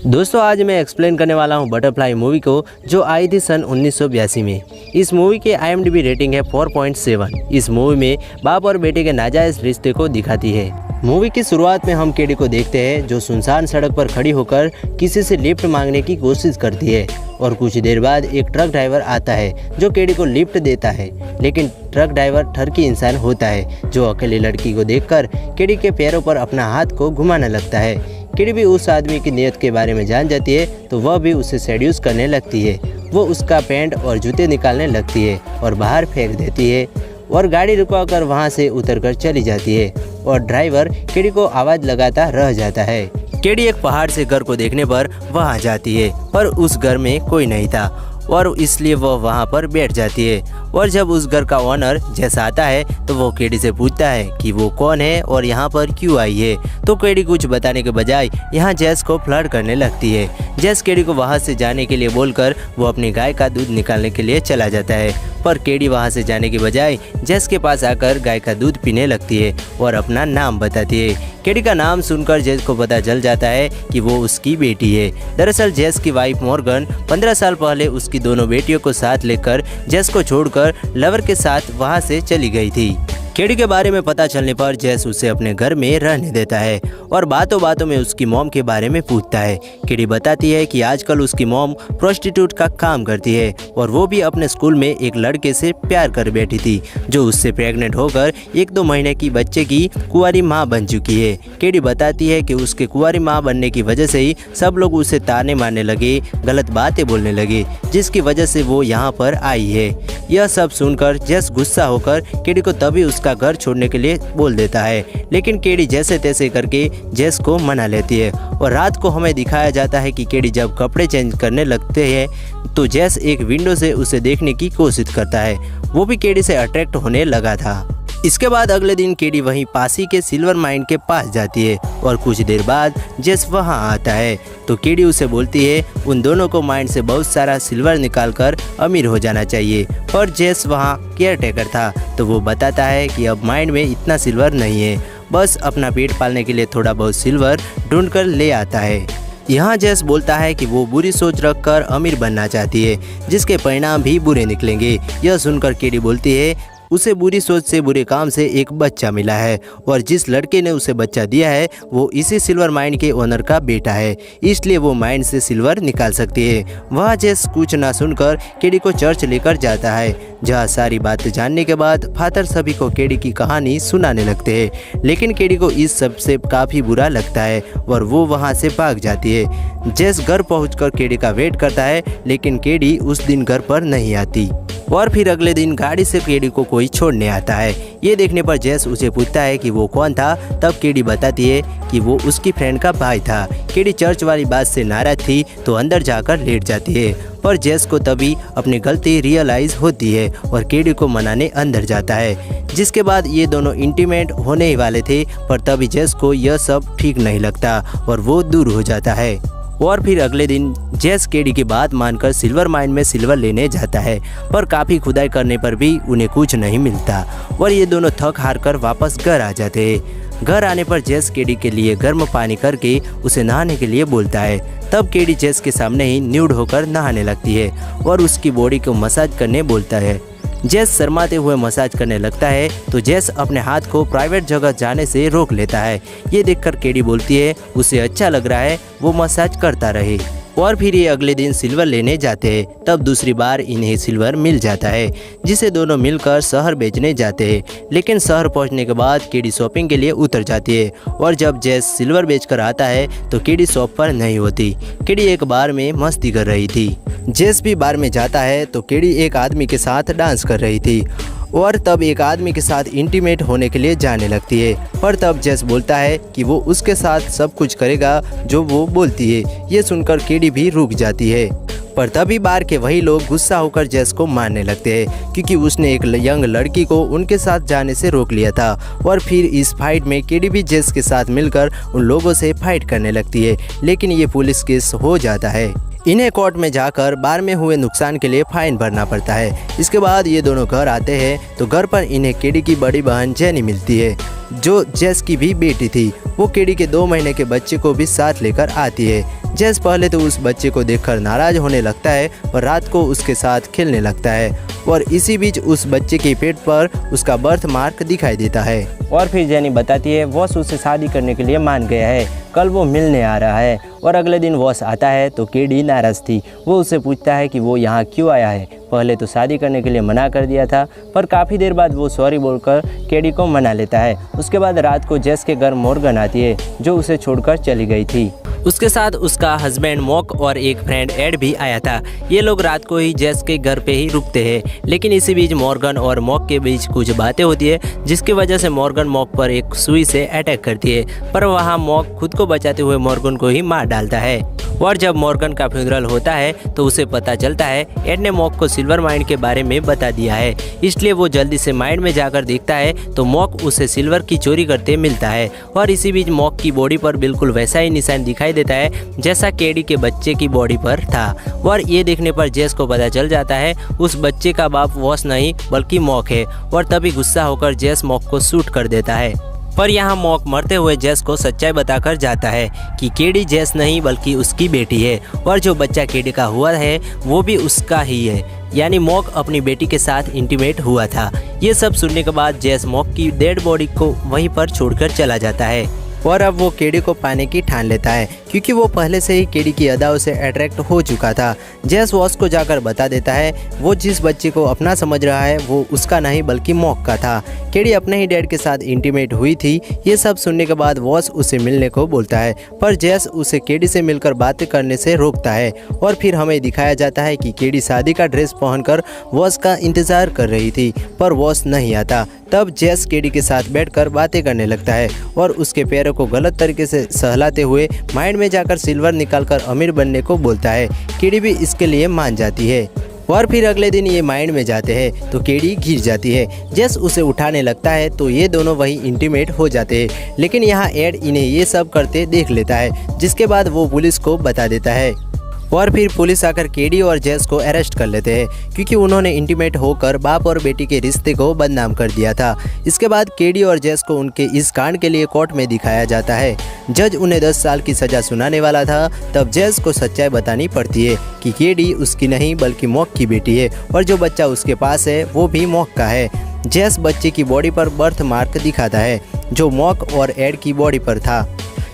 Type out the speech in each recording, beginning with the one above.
दोस्तों आज मैं एक्सप्लेन करने वाला हूँ बटरफ्लाई मूवी को, जो आई थी सन 1982 में। इस मूवी की IMDb रेटिंग है 4.7। इस मूवी में बाप और बेटे के नाजायज रिश्ते को दिखाती है। मूवी की शुरुआत में हम केडी को देखते हैं जो सुनसान सड़क पर खड़ी होकर किसी से लिफ्ट मांगने की कोशिश करती है, और कुछ देर बाद एक ट्रक ड्राइवर आता है जो केडी को लिफ्ट देता है। लेकिन ट्रक ड्राइवर ठरकी इंसान होता है जो अकेली लड़की को देखकर केडी के पैरों पर अपना हाथ को घुमाने लगता है। केडी भी उस आदमी की नीयत के बारे में जान जाती है तो वह भी उसे सेड्यूस करने लगती है। वो उसका पैंट और जूते निकालने लगती है और बाहर फेंक देती है और गाड़ी रुकवाकर वहां से उतरकर चली जाती है, और ड्राइवर केडी को आवाज़ लगाता रह जाता है। केडी एक पहाड़ से घर को देखने पर वहां जाती है, पर उस घर में कोई नहीं था और इसलिए वह वहां पर बैठ जाती है। और जब उस घर का ओनर जैसा आता है तो वो केडी से पूछता है कि वो कौन है और यहाँ पर क्यों आई है। तो केडी कुछ बताने के बजाय यहाँ जेस को फ्लर्ट करने लगती है। जेस केडी को वहाँ से जाने के लिए बोलकर वो अपनी गाय का दूध निकालने के लिए चला जाता है, पर केडी वहाँ से जाने के बजाय जेस के पास आकर गाय का दूध पीने लगती है और अपना नाम बताती है। केडी का नाम सुनकर जेस को पता चल जाता है कि वो उसकी बेटी है। दरअसल जेस की वाइफ मॉर्गन 15 साल पहले उसकी दोनों बेटियों को साथ लेकर जेस को छोड़कर लवर के साथ वहां से चली गई थी। केडी के बारे में पता चलने पर जेस उसे अपने घर में रहने देता है और बातों बातों में उसकी मॉम के बारे में पूछता है। केडी बताती है कि आजकल उसकी मॉम प्रोस्टिट्यूट का काम करती है और वो भी अपने स्कूल में एक लड़के से प्यार कर बैठी थी जो उससे प्रेग्नेंट होकर 1-2 महीने की बच्चे की कुंवारी माँ बन चुकी है। केडी बताती है कि उसके कुंवारी माँ बनने की वजह से ही सब लोग उसे ताने मारने लगे, गलत बातें बोलने लगे, जिसकी वजह से वो यहाँ पर आई है। यह सब सुनकर जेस गुस्सा होकर केडी को तभी उसका घर छोड़ने के लिए बोल देता है, लेकिन केडी जैसे तैसे करके जेस को मना लेती है। और रात को हमें दिखाया जाता है कि केडी जब कपड़े चेंज करने लगते हैं तो जेस एक विंडो से उसे देखने की कोशिश करता है। वो भी केडी से अट्रैक्ट होने लगा था। इसके बाद अगले दिन केडी वहीं पास ही के सिल्वर माइन के पास जाती है और कुछ देर बाद जेस वहां आता है तो केडी उसे बोलती है उन दोनों को माइन से बहुत सारा सिल्वर निकालकर अमीर हो जाना चाहिए, पर जेस वहां केयर टेकर था तो वो बताता है कि अब माइन में इतना सिल्वर नहीं है, बस अपना पेट पालने के लिए थोड़ा बहुत सिल्वर ढूंढ कर ले आता है। यहाँ जेस बोलता है कि वो बुरी सोच रखकर अमीर बनना चाहती है, जिसके परिणाम भी बुरे निकलेंगे। यह सुनकर केडी बोलती है उसे बुरी सोच से बुरे काम से एक बच्चा मिला है और जिस लड़के ने उसे बच्चा दिया है वो इसी सिल्वर माइन के ओनर का बेटा है, इसलिए वो माइन से सिल्वर निकाल सकती है। वह जेस कुछ ना सुनकर केडी को चर्च लेकर जाता है, जहाँ सारी बातें जानने के बाद फादर सभी को केडी की कहानी सुनाने लगते हैं। लेकिन केडी को इस सब से काफ़ी बुरा लगता है और वो वहाँ से भाग जाती है। जेस घर पहुँचकर केडी का वेट करता है, लेकिन केडी उस दिन घर पर नहीं आती। और फिर अगले दिन गाड़ी से केडी को कोई छोड़ने आता है। ये देखने पर जेस उसे पूछता है कि वो कौन था, तब केडी बताती है कि वो उसकी फ्रेंड का भाई था। केडी चर्च वाली बात से नाराज थी तो अंदर जाकर लेट जाती है, पर जेस को तभी अपनी गलती रियलाइज होती है और केडी को मनाने अंदर जाता है। जिसके बाद ये दोनों इंटीमेट होने ही वाले थे, पर तभी जेस को यह सब ठीक नहीं लगता और वो दूर हो जाता है। और फिर अगले दिन जेस केडी की बात मानकर सिल्वर माइन में सिल्वर लेने जाता है, पर काफ़ी खुदाई करने पर भी उन्हें कुछ नहीं मिलता और ये दोनों थक हार कर वापस घर आ जाते हैं। घर आने पर जेस केडी के लिए गर्म पानी करके उसे नहाने के लिए बोलता है। तब केडी जेस के सामने ही न्यूड होकर नहाने लगती है और उसकी बॉडी को मसाज करने बोलता है। जेस शर्माते हुए मसाज करने लगता है तो जेस अपने हाथ को प्राइवेट जगह जाने से रोक लेता है। ये देखकर केडी बोलती है उसे अच्छा लग रहा है, वो मसाज करता रहे। और फिर ये अगले दिन सिल्वर लेने जाते हैं। तब दूसरी बार इन्हें सिल्वर मिल जाता है, जिसे दोनों मिलकर शहर बेचने जाते हैं। लेकिन शहर पहुंचने के बाद केडी शॉपिंग के लिए उतर जाती है और जब जेस सिल्वर बेचकर आता है तो केडी शॉप पर नहीं होती। केडी एक बार में मस्ती कर रही थी। जेस भी बार में जाता है तो केडी एक आदमी के साथ डांस कर रही थी और तब एक आदमी के साथ इंटीमेट होने के लिए जाने लगती है, पर तब जेस बोलता है कि वो उसके साथ सब कुछ करेगा जो वो बोलती है। ये सुनकर केडी भी रुक जाती है, पर तभी बार के वही लोग गुस्सा होकर जेस को मारने लगते हैं क्योंकि उसने एक यंग लड़की को उनके साथ जाने से रोक लिया था। और फिर इस फाइट में केडी भी जेस के साथ मिलकर उन लोगों से फाइट करने लगती है, लेकिन ये पुलिस केस हो जाता है। इन्हें कोर्ट में जाकर बार में हुए नुकसान के लिए फाइन भरना पड़ता है। इसके बाद ये दोनों घर आते हैं तो घर पर इन्हें केडी की बड़ी बहन जेनी मिलती है जो जेस की भी बेटी थी। वो केडी के 2 महीने के बच्चे को भी साथ लेकर आती है। जेस पहले तो उस बच्चे को देखकर नाराज होने लगता है और रात को उसके साथ खेलने लगता है और इसी बीच उस बच्चे के पेट पर उसका बर्थ मार्क दिखाई देता है। और फिर जेनी बताती है वॉस उससे शादी करने के लिए मान गया है, कल वो मिलने आ रहा है। और अगले दिन वॉस आता है तो केडी नाराज़ थी। वो उससे पूछता है कि वो यहाँ क्यों आया है। पहले तो शादी करने के लिए मना कर दिया था, पर काफ़ी देर बाद वो सॉरी बोलकर केडी को मना लेता है। उसके बाद रात को जेस के घर मॉर्गन आती है जो उसे छोड़कर चली गई थी। उसके साथ उसका हस्बैंड मॉक और एक फ्रेंड एड भी आया था। ये लोग रात को ही जेस के घर पे ही रुकते हैं, लेकिन इसी बीच मॉर्गन और मॉक के बीच कुछ बातें होती है जिसकी वजह से मॉर्गन मॉक पर एक सुई से अटैक करती है, पर वहाँ मॉक खुद को बचाते हुए मॉर्गन को ही मार डालता है। और जब मॉर्गन का फ्यूनरल होता है तो उसे पता चलता है एड ने मॉक को सिल्वर माइन के बारे में बता दिया है, इसलिए वो जल्दी से माइन में जाकर देखता है तो मॉक उसे सिल्वर की चोरी करते मिलता है। और इसी बीच मॉक की बॉडी पर बिल्कुल वैसा ही निशान दिखाई देता है जैसा केडी के बच्चे की बॉडी पर था। और ये देखने पर जेस को पता चल जाता है उस बच्चे का बाप वॉस नहीं बल्कि मॉक है, और तभी गुस्सा होकर जेस मॉक को शूट कर देता है। पर यहाँ मॉक मरते हुए जेस को सच्चाई बताकर जाता है कि केडी जेस नहीं बल्कि उसकी बेटी है, और जो बच्चा केडी का हुआ है वो भी उसका ही है, यानी मॉक अपनी बेटी के साथ इंटीमेट हुआ था। ये सब सुनने के बाद जेस मॉक की डेड बॉडी को वहीं पर छोड़कर चला जाता है और अब वो केडी को पाने की ठान लेता है क्योंकि वो पहले से ही केडी की अदाओं से अट्रैक्ट हो चुका था। जेस वॉस को जाकर बता देता है वो जिस बच्चे को अपना समझ रहा है वो उसका नहीं बल्कि मॉक का था। केडी अपने ही डैड के साथ इंटीमेट हुई थी। ये सब सुनने के बाद वॉस उसे मिलने को बोलता है, पर जेस उसे केडी से मिलकर बातें करने से रोकता है। और फिर हमें दिखाया जाता है कि केडी शादी का ड्रेस पहनकर वॉस का इंतजार कर रही थी, पर वॉस नहीं आता। तब जेस केडी के साथ बैठकर बातें करने लगता है और उसके पैरों को गलत तरीके से सहलाते हुए माइंड में जाकर सिल्वर निकालकर अमीर बनने को बोलता है। केडी भी इसके लिए मान जाती है और फिर अगले दिन ये माइंड में जाते हैं तो केडी गिर जाती है। जेस उसे उठाने लगता है तो ये दोनों वही इंटीमेट हो जाते हैं, लेकिन यहाँ एड इन्हें ये सब करते देख लेता है, जिसके बाद वो पुलिस को बता देता है। और फिर पुलिस आकर केडी और जेस को अरेस्ट कर लेते हैं क्योंकि उन्होंने इंटीमेट होकर बाप और बेटी के रिश्ते को बदनाम कर दिया था। इसके बाद केडी और जेस को उनके इस कांड के लिए कोर्ट में दिखाया जाता है। जज उन्हें 10 साल की सज़ा सुनाने वाला था। तब जेस को सच्चाई बतानी पड़ती है कि केडी उसकी नहीं बल्कि मॉक की बेटी है और जो बच्चा उसके पास है वो भी मॉक का है। जेस बच्चे की बॉडी पर बर्थ मार्क दिखाता है जो मॉक और एड की बॉडी पर था,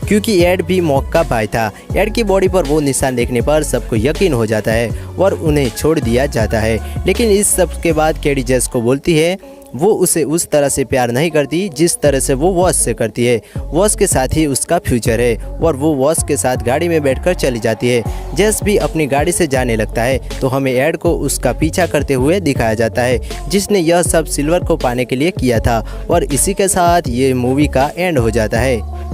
क्योंकि एड भी मॉक का भाई था। एड की बॉडी पर वो निशान देखने पर सबको यकीन हो जाता है और उन्हें छोड़ दिया जाता है। लेकिन इस सब के बाद केडी जेस को बोलती है वो उसे उस तरह से प्यार नहीं करती जिस तरह से वो वॉस से करती है। वॉस के साथ ही उसका फ्यूचर है और वो वॉस के साथ गाड़ी में बैठकर चली जाती है। जेस भी अपनी गाड़ी से जाने लगता है तो हमें एड को उसका पीछा करते हुए दिखाया जाता है, जिसने यह सब सिल्वर को पाने के लिए किया था। और इसी के साथ ये मूवी का एंड हो जाता है।